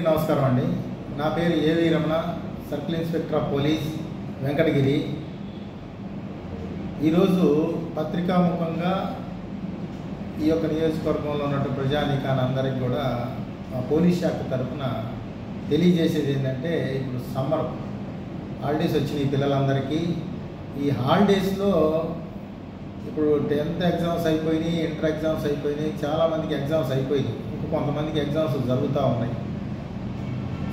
నమస్కారం అండి. నా పేరు ఏవి Ramana, circle inspector of police, Venkatagiri. ఈరోజు పత్రికాముఖంగా ఈ యొక్క నియోజకవర్గంలో ఉన్నటువంటి ప్రజానీకాన్ని అందరికీ కూడా పోలీస్ శాఖ తరఫున తెలియజేసేది ఏంటంటే, ఇప్పుడు సమ్మర్ హాలిడేస్ వచ్చినాయి పిల్లలందరికీ. ఈ హాలిడేస్లో ఇప్పుడు 10th ఎగ్జామ్స్ అయిపోయినాయి, ఇంటర్ ఎగ్జామ్స్ అయిపోయినాయి, చాలామందికి ఎగ్జామ్స్ అయిపోయినాయి, ఇంకా కొంతమందికి ఎగ్జామ్స్ జరుగుతూ ఉన్నాయి.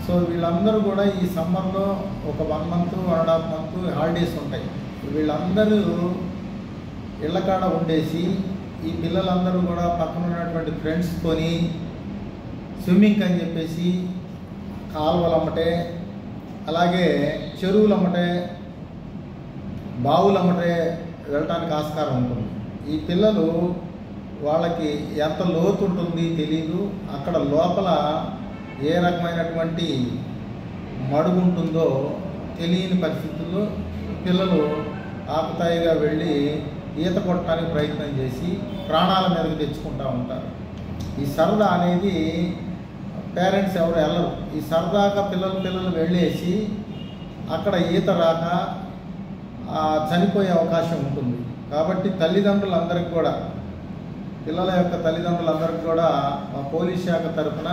సో వీళ్ళందరూ కూడా ఈ సమ్మర్లో ఒక 1 month 1.5 month హాలిడేస్ ఉంటాయి. వీళ్ళందరూ ఇళ్ళకాడ ఉండేసి ఈ పిల్లలందరూ కూడా పక్కన ఉన్నటువంటి ఫ్రెండ్స్తోని స్విమ్మింగ్ అని చెప్పేసి కాలువలమ్మటే, అలాగే చెరువులమ్మటే, బావులమ్మటే వెళ్ళటానికి ఆస్కారం ఉంటుంది. ఈ పిల్లలు వాళ్ళకి ఎంత లోతు ఉంటుంది తెలీదు. అక్కడ లోపల ఏ రకమైనటువంటి మడుగు ఉంటుందో తెలియని పరిస్థితుల్లో పిల్లలు ఆకుతాయిగా వెళ్ళి ఈత కొట్టడానికి ప్రయత్నం చేసి ప్రాణాల మీదకి తెచ్చుకుంటూ ఉంటారు. ఈ సరదా అనేది పేరెంట్స్ ఎవరు వెళ్ళరు. ఈ సరదాగా పిల్లలు వెళ్ళేసి అక్కడ ఈత రాక చనిపోయే అవకాశం ఉంటుంది. కాబట్టి తల్లిదండ్రులందరికీ కూడా, పిల్లల యొక్క తల్లిదండ్రులందరికీ కూడా మా పోలీస్ శాఖ తరఫున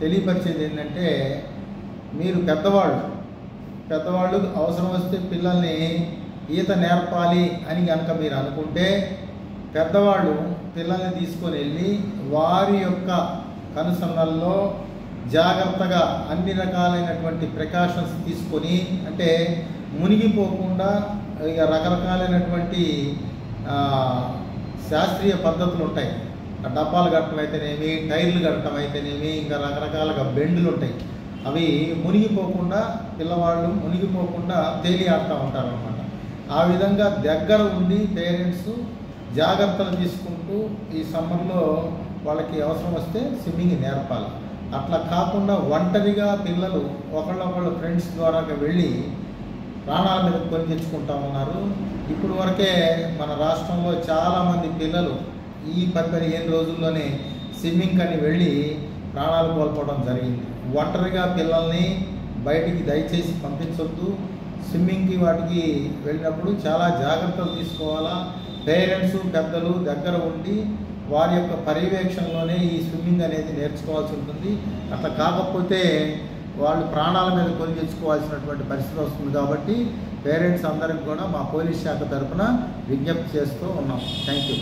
తెలియపరిచేది ఏంటంటే, మీరు పెద్దవాళ్ళు అవసరం వస్తే పిల్లల్ని ఈత నేర్పాలి అని కనుక మీరు అనుకుంటే, పెద్దవాళ్ళు పిల్లల్ని తీసుకొని వెళ్ళి వారి యొక్క కనుసన్నల్లో జాగ్రత్తగా అన్ని రకాలైనటువంటి ప్రికాషన్స్ తీసుకొని, అంటే మునిగిపోకుండా ఇక రకరకాలైనటువంటి శాస్త్రీయ పద్ధతులు ఉంటాయి. డబ్బాలు కట్టడం అయితేనేమి, టైర్లు కట్టడం అయితేనేమి, ఇంకా రకరకాలుగా బెండ్లు ఉంటాయి. అవి మునిగిపోకుండా పిల్లవాళ్ళు మునిగిపోకుండా తేలి ఆడుతూ ఉంటారనమాట. ఆ విధంగా దగ్గర ఉండి పేరెంట్స్ జాగ్రత్తలు తీసుకుంటూ ఈ సమ్మర్లో వాళ్ళకి అవసరం వస్తే స్విమ్మింగ్ నేర్పాలి. అట్లా కాకుండా ఒంటరిగా పిల్లలు ఒకళ్ళొకళ్ళు ఫ్రెండ్స్ ద్వారా వెళ్ళి ప్రాణాల మీద కొని తెచ్చుకుంటా ఉన్నారు. ఇప్పుడు వరకే మన రాష్ట్రంలో చాలామంది పిల్లలు ఈ 10-15 రోజుల్లోనే స్విమ్మింగ్ అని వెళ్ళి ప్రాణాలు కోల్పోవడం జరిగింది. ఒంటరిగా పిల్లల్ని బయటికి దయచేసి పంపించొద్దు. స్విమ్మింగ్కి వాటికి వెళ్ళినప్పుడు చాలా జాగ్రత్తలు తీసుకోవాలా. పేరెంట్స్ పెద్దలు దగ్గర ఉండి వారి యొక్క పర్యవేక్షణలోనే ఈ స్విమ్మింగ్ అనేది నేర్చుకోవాల్సి ఉంటుంది. అట్లా కాకపోతే వాళ్ళు ప్రాణాల మీద కొని తెచ్చుకోవాల్సినటువంటి పరిస్థితి వస్తుంది. కాబట్టి పేరెంట్స్ అందరికి కూడా మా పోలీస్ శాఖ తరఫున విజ్ఞప్తి చేస్తూ ఉన్నాం. Thank you.